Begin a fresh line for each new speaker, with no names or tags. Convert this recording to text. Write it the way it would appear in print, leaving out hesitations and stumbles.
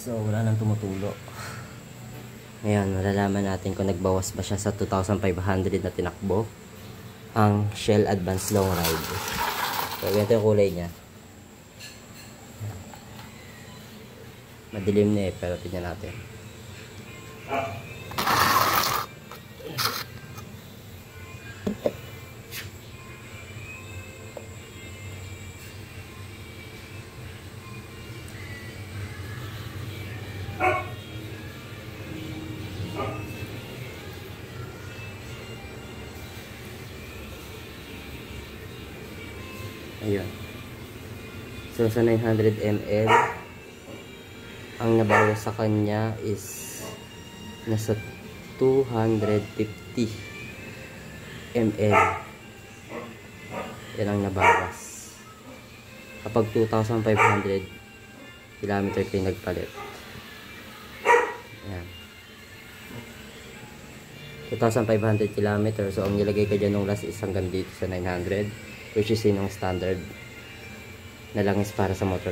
So wala nang tumutulo. Ngayon malalaman natin kung nagbawas ba siya sa 2,500 na tinakbo ang Shell Advance Long Ride. So ganito yung kulay niya. Madilim na pero tignan natin. Ayun. So sa 900 ml ang nabawas sa kanya is nasa 250 ml. Yan ang nabawas. Kapag 2,500 kilometer pinagpalit. Yan. 2,500 kilometer. So ang nilagay ko dyan nung last is hanggang dito sa 900. Which is yun ang standard na langis para sa motor.